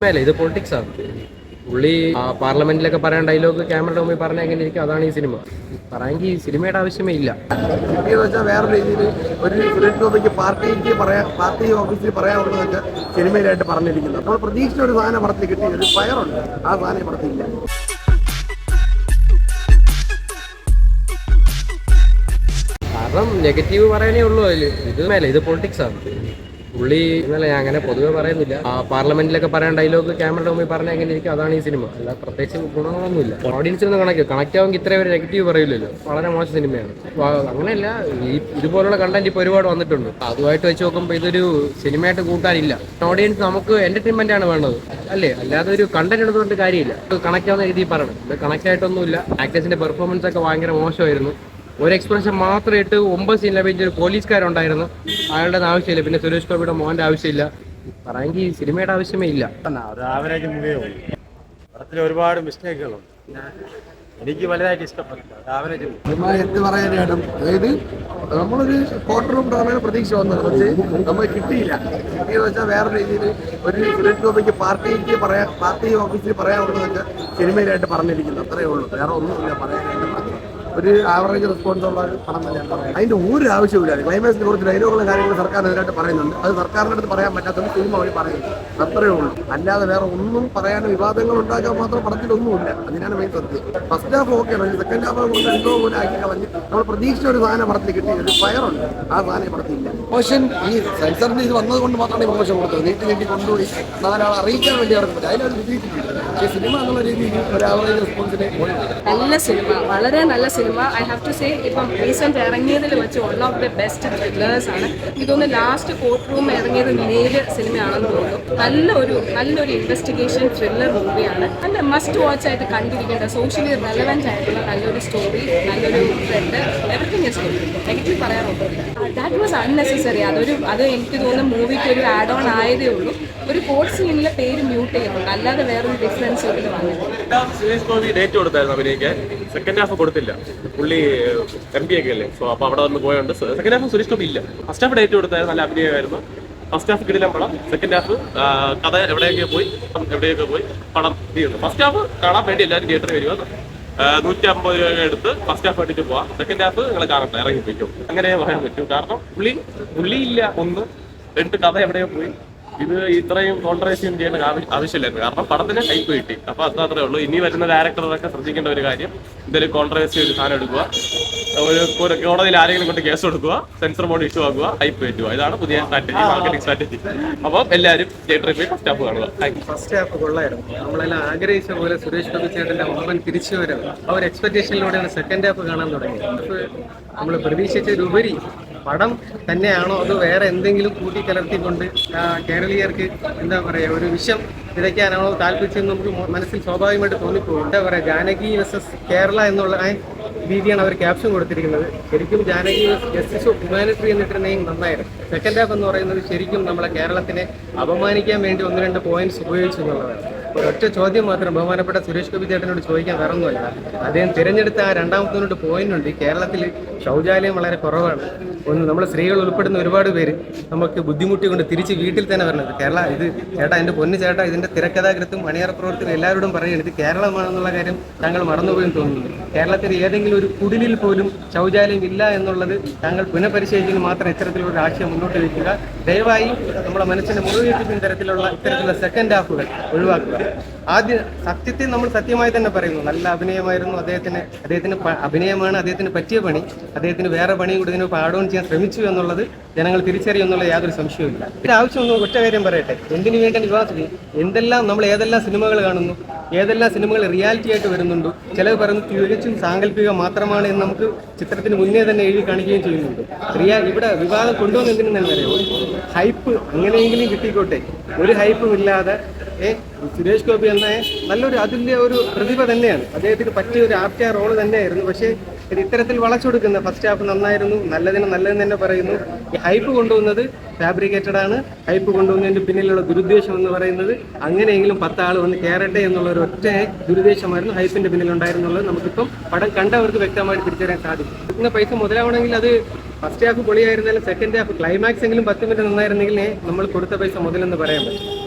അല്ല ഇത് പൊളിറ്റിക്സ് ആണ്. പുള്ളി പാർലമെന്റിലൊക്കെ പറയാൻ ഡയലോഗ് ക്യാമറയുടെ മുമ്പിൽ പറഞ്ഞ എങ്ങനെ ഇരിക്കും, അതാണ് ഈ സിനിമ. പറയാമെങ്കിൽ സിനിമയുടെ ആവശ്യമേ ഇല്ല. കിട്ടിയെന്ന് വെച്ചാൽ വേറെ രീതിയിൽ ഒരു സുരേഷ് ഗോപിക്ക് പാർട്ടി ഓഫീസിൽ പറയാനുള്ളതൊക്കെ സിനിമയിലായിട്ട് പറഞ്ഞിരിക്കുന്നത്. അപ്പോൾ പ്രതീക്ഷിച്ച ഒരു സാധനം പടത്തിൽ കിട്ടി, ഒരു ഫയറുണ്ട്, ആ സാധനം പടത്തില്ല. കാരണം നെഗറ്റീവ് പറയാനേ ഉള്ളൂ അതിൽ. ഇത് പൊളിറ്റിക്സ് ആണ്. പുള്ളി ഇന്നലെ ഞാൻ അങ്ങനെ പൊതുവെ പറയുന്നില്ല. പാർലമെന്റിലൊക്കെ പറയാൻ ഡയലോഗ് ക്യാമറയുടെ മുമ്പിൽ പറഞ്ഞ എങ്ങനെ ഇരിക്കും, അതാണ് ഈ സിനിമ. അല്ല പ്രത്യേകിച്ച് ഗുണങ്ങളൊന്നുമില്ല. ഓഡിയൻസിനൊന്നും കണക്ട് ആവുമെങ്കിൽ ഇത്രയും ഒരു നെഗറ്റീവ് പറയില്ലല്ലോ. വളരെ മോശം സിനിമയാണ്. അങ്ങനെയല്ല, ഇതുപോലുള്ള കണ്ടന്റ് ഇപ്പോൾ ഒരുപാട് വന്നിട്ടുണ്ട്. അതുമായിട്ട് വെച്ച് നോക്കുമ്പോൾ ഇതൊരു സിനിമയായിട്ട് കൂട്ടാനില്ല. ഓഡിയൻസ് നമുക്ക് എന്റർടൈൻമെന്റ് ആണ് വേണ്ടത്, അല്ലേ? അല്ലാതെ ഒരു കണ്ടന്റ് എടുത്തുകൊണ്ട് കാര്യമില്ല. കണക്ട് ആവുന്ന രീതിയിൽ പറയണം. ഇത് കണക്ട് ആയിട്ടൊന്നുമില്ല. ആക്ടേഴ്സിന്റെ പെർഫോമൻസ് ഒക്കെ ഭയങ്കര മോശമായിരുന്നു. ഒരു എക്സ്പ്രഷൻ മാത്രം ഇട്ട് 9 സീൻ ലഭിച്ച ഒരു പോലീസുകാരുണ്ടായിരുന്നു, അയാളുടെ ആവശ്യമില്ല. പിന്നെ സുരേഷ് ഗോപിയുടെ മോന്റെ ആവശ്യമില്ല. പറയാമെങ്കിൽ സിനിമയുടെ ആവശ്യമേ ഇല്ല. ഒരു ആവറേജ് മൂവിയേ ഉള്ളൂ. പടത്തിൽ ഒരുപാട് മിസ്റ്റേക്കുകളുണ്ട്. എനിക്ക് വലുതായിട്ട് ഇഷ്ടപ്പെട്ടില്ല. ആവറേജ് സിനിമ എന്ത് പറയാനായിട്ടും, അതായത് നമ്മളൊരു കോർട്ട് റൂം ഡ്രാമയുടെ പ്രതീക്ഷ വന്നത്, പക്ഷേ നമ്മൾ കിട്ടിയില്ല. കിട്ടിയെന്ന് വെച്ചാൽ വേറെ രീതിയിൽ ഒരു സുരേഷ് ഗോപിക്ക് പാർട്ടി ഓഫീസിൽ പറയാനുള്ളതൊക്കെ സിനിമയിലായിട്ട് പറഞ്ഞിരിക്കുന്നത്. അത്രയേ ഉള്ളൂ, വേറെ ഒന്നുമില്ല പറയാനായിട്ട്. ഒരു ആവറേജ് റെസ്പോൺസ് ഉള്ള ഒരു പടം തന്നെയാണ്. അതിന്റെ ഒരു ആവശ്യമില്ല. ക്ലൈമാക്സിനെ കുറിച്ച് ഡയലോഗുകളും കാര്യങ്ങളും സർക്കാരിനെതിരായിട്ട് പറയുന്നുണ്ട്. അത് സർക്കാരിൻ്റെ അടുത്ത് പറയാൻ പറ്റാത്തത് സിനിമ വഴി പറയുന്നു. അത്രയേ ഉള്ളൂ. അല്ലാതെ വേറെ ഒന്നും പറയാൻ, വിവാദങ്ങൾ ഉണ്ടാക്കാൻ മാത്രം പടത്തിലൊന്നുമില്ല. അതിനാണ് മെയിൻ സത്യം. ഫസ്റ്റ് ഹാഫ് ഓക്കെയാണ്, സെക്കൻഡ് ഹാഫ് കൊണ്ട് എന്തോ പോലെ ആക്കി കളഞ്ഞ് നമ്മൾ പ്രതീക്ഷിച്ച ഒരു സാധനം പടത്തിൽ കിട്ടി, ഒരു ഫയറുണ്ട്, ആ സാധനം പടത്തില്ല. പ്രൊമോഷൻ ഈ സെൻസറിന്റെ ഇത് വന്നത് കൊണ്ട് മാത്രമാണ് ഈ പ്രൊമോഷൻ കൊടുത്തത്. നീട്ടി കൊണ്ടുപോയി 4 ആളെ അറിയിക്കാൻ വേണ്ടി ഇറങ്ങുന്നത്. അതിലൊരു വിജയിച്ചിട്ടില്ല. പക്ഷേ സിനിമ എന്നുള്ള രീതിയിൽ ഒരു ആവറേജ് റെസ്പോൺസിനെ നല്ല സിനിമ, വളരെ നല്ല സിനിമ. ഐ ഹാവ് ടു സേ, ഇപ്പം റീസെന്റ് ഇറങ്ങിയതിൽ വെച്ച് one of the best thrillers ആണ്. ഇതൊന്ന് ലാസ്റ്റ് കോർട്ട് റൂം ഇറങ്ങിയത് നേര് സിനിമയാണെന്ന് തോന്നുന്നു. നല്ലൊരു ഇൻവെസ്റ്റിഗേഷൻ ത്രില്ലർ മൂവിയാണ്. നല്ല മസ്റ്റ് വാച്ച് ആയിട്ട് കണ്ടിരിക്കേണ്ട, സോഷ്യലി റെലവെന്റ് ആയിട്ടുള്ള നല്ലൊരു സ്റ്റോറി, നല്ലൊരു trend, everything is good. Negative പറയാറുണ്ട്. That was unnecessary. അത് എനിക്ക് തോന്നുന്നു മൂവിക്ക് ഒരു ആഡ് ഓൺ ആയതേ ഉള്ളൂ. ഒരു കോർട്ട് സീനിലെ പേര് മ്യൂട്ട് ചെയ്യുന്നുണ്ട്, അല്ലാതെ വേറൊരു ഡിഫറൻസ് ഇതിൽ വന്നില്ല. സുരേഷ് ഗോപി ഡേറ്റ് കൊടുത്തായിരുന്നു അഭിനയിക്കാൻ. സെക്കൻഡ് ഹാഫ് കൊടുത്തില്ല. പുള്ളി MP ഒക്കെ അല്ലേ, സോ അപ്പൊ അവിടെ വന്ന് പോയോണ്ട് സെക്കൻഡ് ഹാഫ് സുരേഷ് ഗോപി ഇല്ല. ഫസ്റ്റ് ഹാഫ് ഡേറ്റ് കൊടുത്തായിരുന്നു, നല്ല അഭിനയമായിരുന്നു. ഫസ്റ്റ് ഹാഫ് കിടിലം പടം. സെക്കൻഡ് ഹാഫ് കഥ എവിടെയൊക്കെ പോയി പടം തീർന്നു. ഫസ്റ്റ് ഹാഫ് കാണാൻ വേണ്ടി എല്ലാവരും തിയേറ്ററിൽ വരുക. 150 രൂപ എടുത്ത് ഫസ്റ്റ് ഹാഫ് കണ്ടിട്ട് പോവാം. സെക്കൻഡ് ഹാഫ് നിങ്ങൾ കാണട്ടെ, ഇറങ്ങി പോയിക്കും. അങ്ങനെ പറയാൻ പറ്റും. കാരണം പുള്ളി ഇല്ല. 1, 2 കഥ എവിടെയോ പോയി. ഇത് ഇത്രയും കോൺട്രവേഴ്സിയും ചെയ്യേണ്ട ആവശ്യമില്ലായിരുന്നു. കാരണം പടത്തിന് ഹൈപ്പ് കിട്ടി. അപ്പൊ അത്രേ ഉള്ളൂ. ഇനി വരുന്ന ഡയറക്ടറൊക്കെ ശ്രദ്ധിക്കേണ്ട ഒരു കാര്യം, എന്തെങ്കിലും കോൺട്രവേഴ്സി ഒരു സാധനം എടുക്കുക, ഒരു കോടതിയിൽ ആരെങ്കിലും കൊണ്ട് കേസ് കൊടുക്കുക, സെൻസർ ബോർഡ് ഇഷ്യൂ ആക്കുക, ഹൈപ്പ് കയറ്റുക. ഇതാണ് പുതിയ സ്ട്രാറ്റജി, മാർക്കറ്റിംഗ് സ്ട്രാറ്റജി. അപ്പം എല്ലാവരും തിയേറ്ററിൽ പോയി ഫസ്റ്റ് ഹാഫ് കാണുക. ഫസ്റ്റ് ഹാഫ് കൊള്ളായിരുന്നു. നമ്മളെല്ലാം ആഗ്രഹിച്ച പോലെ സുരേഷ് ഗോപി ചേട്ടന്റെ ഒമ്പൻ തിരിച്ചു വരും. ആ ഒരു എക്സ്പെക്ടേഷനിലൂടെയാണ് സെക്കൻഡ് ഹാഫ് കാണാൻ തുടങ്ങിയത്. നമ്മൾ പ്രതീക്ഷിച്ചതിലുപരി പടം തന്നെയാണോ അതോ വേറെ എന്തെങ്കിലും കൂട്ടിക്കലർത്തിക്കൊണ്ട് കേരളീയർക്ക് എന്താ പറയുക ഒരു വിഷം വിതയ്ക്കാനാണോ താല്പര്യം നമുക്ക് മനസ്സിൽ സ്വാഭാവികമായിട്ട് തോന്നിപ്പോകും. എന്താ പറയുക, ജാനകി വേഴ്സസ് കേരള എന്നുള്ള രീതിയാണ് അവർ ക്യാപ്ഷൻ കൊടുത്തിരിക്കുന്നത്. ശരിക്കും ജാനകി ജസ്റ്റിസ് ഓഫ് ഹ്യൂമാനിറ്ററി എന്നിട്ടിരുന്നെങ്കിൽ നന്നായിരുന്നു. സെക്കൻഡ് ഹാഫ് എന്ന് പറയുന്നത് ശരിക്കും നമ്മളെ കേരളത്തിനെ അപമാനിക്കാൻ വേണ്ടി 1-2 പോയിന്റ്സ് ഉപയോഗിച്ചു എന്നുള്ളതാണ്. ഒരൊറ്റ ചോദ്യം മാത്രം ബഹുമാനപ്പെട്ട സുരേഷ് ഗോപി ചേട്ടനോട് ചോദിക്കാൻ വേറൊന്നുമല്ല. അദ്ദേഹം തിരഞ്ഞെടുത്ത ആ 2ാമത്തെ പോയിന്റ് ഉണ്ട്. കേരളത്തിൽ ശൗചാലയം വളരെ കുറവാണ്. നമ്മൾ സ്ത്രീകൾ ഉൾപ്പെടുന്ന ഒരുപാട് പേര് നമുക്ക് ബുദ്ധിമുട്ടി കൊണ്ട് തിരിച്ച് വീട്ടിൽ തന്നെ വരണത്. ഇത് ചേട്ടാ, എൻ്റെ പൊന്നു ചേട്ടാ, ഇതിൻ്റെ തിരക്കഥാകൃത്തും അണിയറ പ്രവർത്തകരും എല്ലാവരോടും പറയുന്നത് ഇത് കേരളമാണെന്നുള്ള കാര്യം താങ്കൾ മറന്നുപോയി തോന്നുന്നു. കേരളത്തിൽ ഏതെങ്കിലും ഒരു കുടിലിൽ പോലും ശൗചാലയം ഇല്ല എന്നുള്ളത് താങ്കൾ പുനഃപരിശോധിക്കുന്ന മാത്രം ഇത്തരത്തിലുള്ള ആശയം മുന്നോട്ട് വയ്ക്കുക. ദയവായി നമ്മുടെ മനസ്സിനെ മുറിവേൽപ്പിക്കുന്ന ഇത്തരത്തിലുള്ള സെക്കൻഡ് ഹാഫുകൾ ഒഴിവാക്കുക. ആദ്യം സത്യത്തെ നമ്മൾ സത്യമായി തന്നെ പറയുന്നു. നല്ല അഭിനയമായിരുന്നു അദ്ദേഹത്തിന് അഭിനയമാണ് അദ്ദേഹത്തിന് പറ്റിയ പണി. അദ്ദേഹത്തിന് വേറെ പണിയും കൂടി ഇതിന് ആഡ് ഓൺ ചെയ്യാൻ ശ്രമിച്ചു എന്നുള്ളത് ജനങ്ങൾ തിരിച്ചറിയുന്നുള്ള യാതൊരു സംശയവുമില്ല. ഇതിന് ആവശ്യമൊന്നും ഒറ്റ കാര്യം പറയട്ടെ, എന്തിനു വേണ്ടി വിവാദത്തിൽ നമ്മൾ ഏതെല്ലാം സിനിമകൾ കാണുന്നു, ഏതെല്ലാം സിനിമകൾ റിയാലിറ്റി ആയിട്ട് വരുന്നുണ്ട്. ചിലവ് പറയുന്നത് തികച്ചും സാങ്കല്പിക മാത്രമാണ് എന്ന് നമുക്ക് ചിത്രത്തിന് മുന്നേ തന്നെ എഴുതി കാണിക്കുകയും ചെയ്യുന്നുണ്ട്. ഇവിടെ വിവാദം കൊണ്ടുവന്ന് എന്തിനെന്ന് അറിയാമോ, ഹൈപ്പ് അങ്ങനെയെങ്കിലും കിട്ടിക്കോട്ടെ. ഒരു ഹൈപ്പും ഇല്ലാതെ സുരേഷ് ഗോപി എന്ന അതിൻ്റെ ഒരു പ്രതിഭ തന്നെയാണ്. അദ്ദേഹത്തിന് പറ്റിയ ഒരു ആപ്റ്റായ റോള് തന്നെയായിരുന്നു. പക്ഷേ ഇത്തരത്തിൽ വളച്ചൊടുക്കുന്ന ഫസ്റ്റ് ഹാഫ് നന്നായിരുന്നു, നല്ലതെന്ന് തന്നെ പറയുന്നു. ഈ ഹൈപ്പ് കൊണ്ടുവന്നത് ഫാബ്രിക്കേറ്റഡ് ആണ്. ഹൈപ്പ് കൊണ്ടുവന്നതിൻ്റെ പിന്നിലുള്ള ദുരുദ്ദേശം എന്ന് പറയുന്നത് അങ്ങനെയെങ്കിലും 10 ആൾ വന്ന് കയറട്ടെ എന്നുള്ള ഒരു ഒറ്റ ദുരുദ്ദേശമായിരുന്നു ഹൈപ്പിൻ്റെ പിന്നിലുണ്ടായിരുന്നുള്ളത് നമുക്കിപ്പം പടം കണ്ടവർക്ക് വ്യക്തമായിട്ട് തിരിച്ചറിയാൻ സാധിക്കും. കിട്ടുന്ന പൈസ മുതലാവണമെങ്കിൽ അത് ഫസ്റ്റ് ഹാഫ് പൊളിയായിരുന്നാലും സെക്കൻഡ് ഹാഫ് ക്ലൈമാക്സ് എങ്കിലും 10 മിനിറ്റ് നന്നായിരുന്നെങ്കിൽ നമ്മൾ കൊടുത്ത പൈസ മുതലെന്ന് പറയാൻ പറ്റും.